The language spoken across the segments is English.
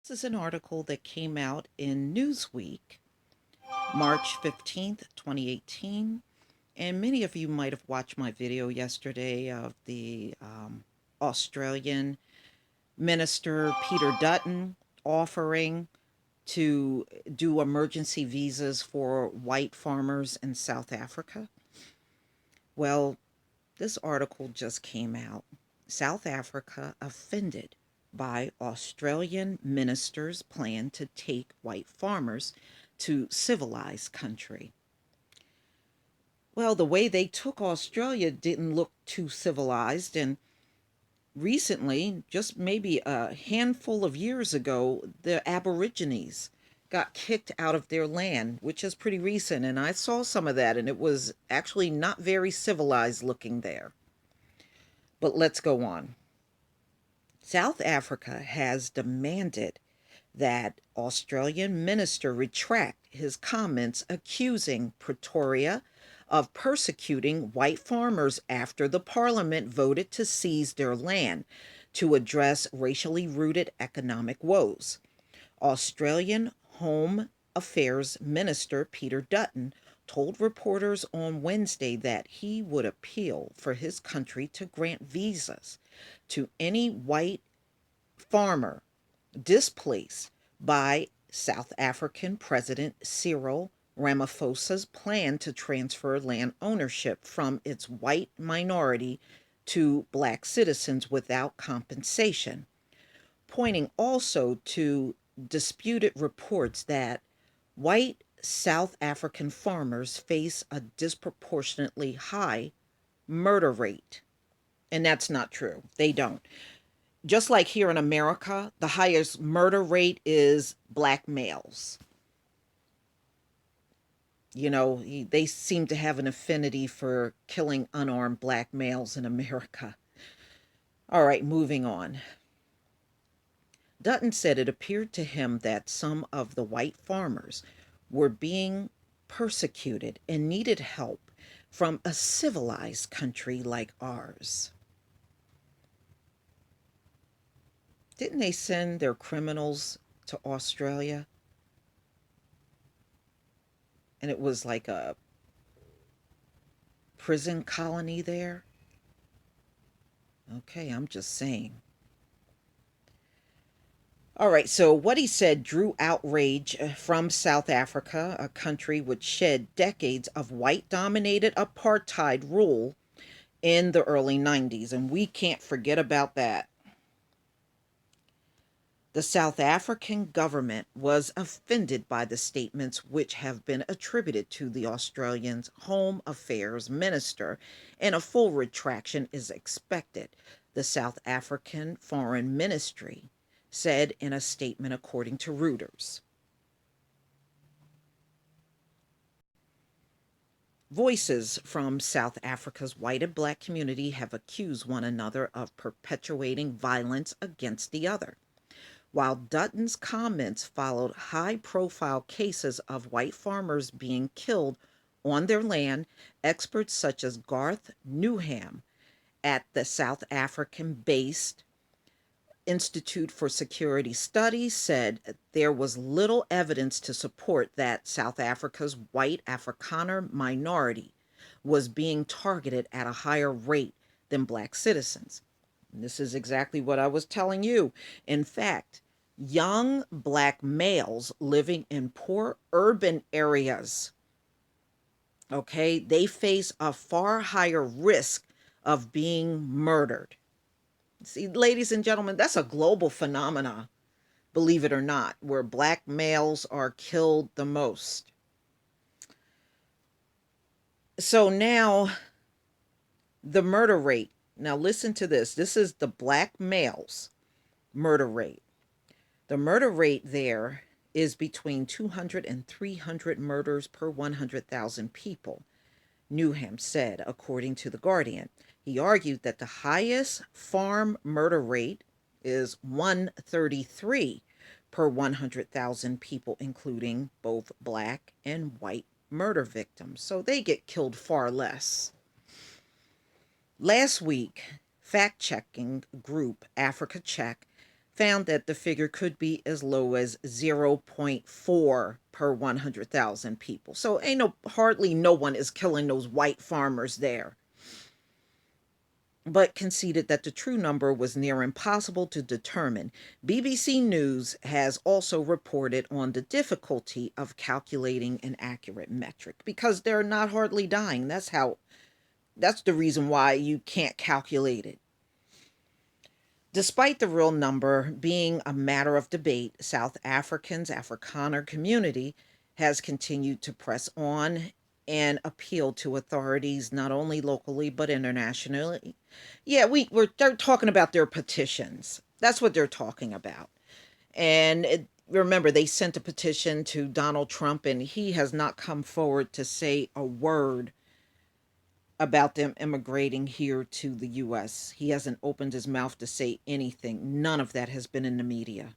This is an article that came out in Newsweek, March 15th, 2018. And many of you might have watched my video yesterday of the Australian minister Peter Dutton offering to do emergency visas for white farmers in South Africa. Well, this article just came out. South Africa offended by Australian minister's plan to take white farmers to civilized country. Well, the way they took Australia didn't look too civilized, and recently, just maybe a handful of years ago, the Aborigines got kicked out of their land, which is pretty recent, and I saw some of that, and it was actually not very civilized looking there. But let's go on. South Africa has demanded that Australian minister retract his comments accusing Pretoria of persecuting white farmers after the parliament voted to seize their land to address racially rooted economic woes. Australian Home Affairs Minister Peter Dutton told reporters on Wednesday that he would appeal for his country to grant visas to any white farmer displaced by South African President Cyril Ramaphosa's plan to transfer land ownership from its white minority to black citizens without compensation, pointing also to disputed reports that white South African farmers face a disproportionately high murder rate. And that's not true. They don't. Just like here in America, the highest murder rate is black males. They seem to have an affinity for killing unarmed black males in America. All right, moving on. Dutton said it appeared to him that some of the white farmers were being persecuted and needed help from a civilized country like ours. Didn't they send their criminals to Australia? And it was like a prison colony there? Okay, I'm just saying. All right, so what he said drew outrage from South Africa, a country which shed decades of white dominated apartheid rule in the early 90s, and we can't forget about that. The South African government was offended by the statements which have been attributed to the Australian's Home Affairs Minister, and a full retraction is expected, the South African Foreign Ministry said in a statement according to Reuters. Voices from South Africa's white and black community have accused one another of perpetuating violence against the other. While Dutton's comments followed high-profile cases of white farmers being killed on their land, experts such as Garth Newham at the South African-based Institute for Security Studies said there was little evidence to support that South Africa's white Afrikaner minority was being targeted at a higher rate than black citizens. And this is exactly what I was telling you. In fact, young black males living in poor urban areas, okay, they face a far higher risk of being murdered. See, ladies and gentlemen, that's a global phenomena, believe it or not, where black males are killed the most. So now, the murder rate. Now listen to this. This is the black males' murder rate. The murder rate there is between 200 and 300 murders per 100,000 people, Newham said, according to The Guardian. He argued that the highest farm murder rate is 133 per 100,000 people, including both black and white murder victims. So they get killed far less. Last week, fact-checking group Africa Check found that the figure could be as low as zero point 0.4 per 100,000 people. So ain't no hardly no one is killing those white farmers there, but conceded that the true number was near impossible to determine. BBC News has also reported on the difficulty of calculating an accurate metric because they're not hardly dying. That's the reason why you can't calculate it. Despite the real number being a matter of debate, South Africans, Afrikaner community has continued to press on and appeal to authorities not only locally but internationally. Yeah, they're talking about their petitions. That's what they're talking about. Remember, they sent a petition to Donald Trump, and he has not come forward to say a word about them immigrating here to the U.S. He hasn't opened his mouth to say anything. None of that has been in the media.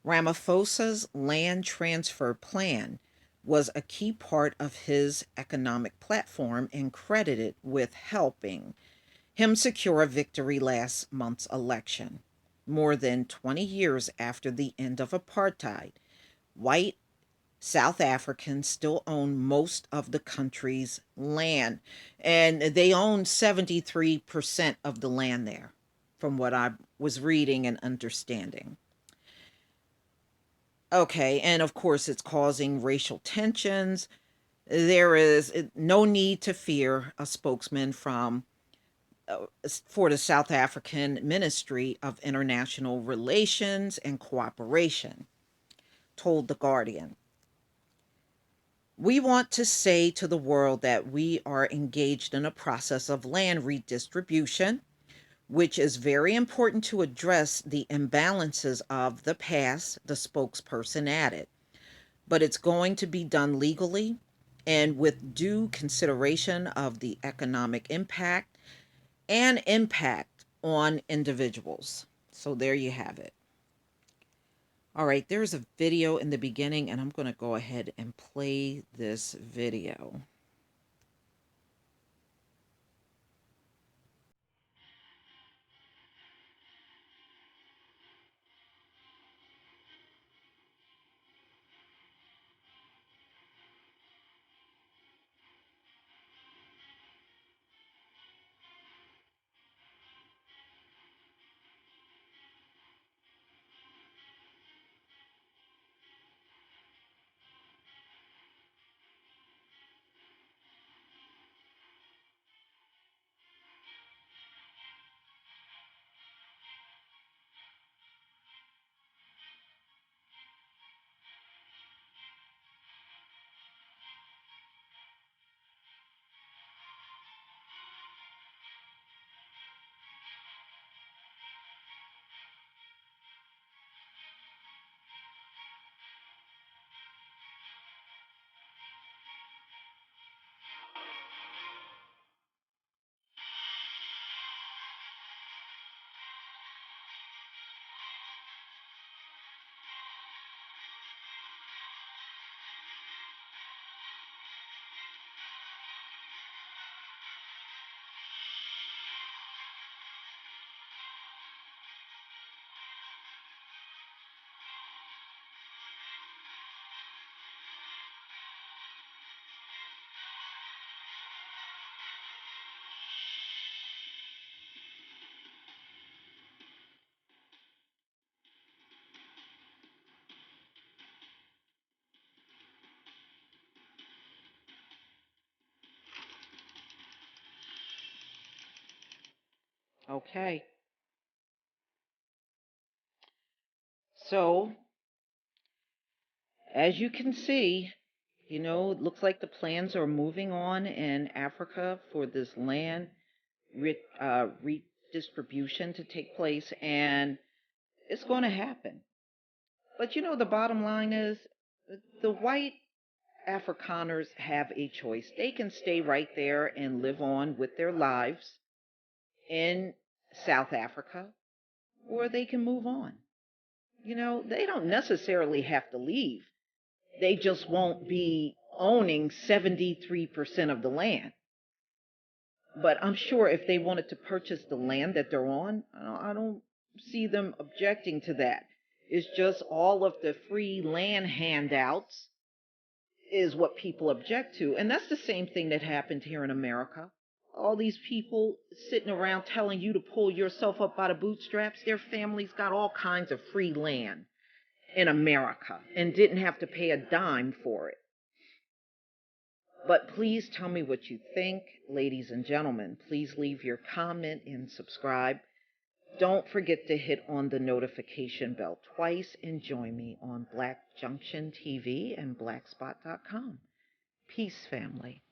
Ramaphosa's land transfer plan was a key part of his economic platform and credited with helping him secure a victory last month's election. More than 20 years after the end of apartheid, white South Africans still own most of the country's land, and they own 73% of the land there, from what I was reading and understanding. Okay, and of course, it's causing racial tensions. There is no need to fear, a spokesman for the South African Ministry of International Relations and Cooperation told The Guardian. We want to say to the world that we are engaged in a process of land redistribution, which is very important to address the imbalances of the past, the spokesperson added. But it's going to be done legally and with due consideration of the economic impact and impact on individuals. So there you have it. All right, there's a video in the beginning, and I'm going to go ahead and play this video. Okay. So, as you can see, it looks like the plans are moving on in Africa for this land redistribution to take place, and it's going to happen. But the bottom line is the white Afrikaners have a choice. They can stay right there and live on with their lives in South Africa, or they can move on. They don't necessarily have to leave. They just won't be owning 73% of the land. But I'm sure if they wanted to purchase the land that they're on, I don't see them objecting to that. It's just all of the free land handouts is what people object to. And that's the same thing that happened here in America. All these people sitting around telling you to pull yourself up by the bootstraps, their families got all kinds of free land in America and didn't have to pay a dime for it. But please tell me what you think, ladies and gentlemen. Please leave your comment and subscribe. Don't forget to hit on the notification bell twice and join me on Black Junction TV and blackspot.com. Peace, family.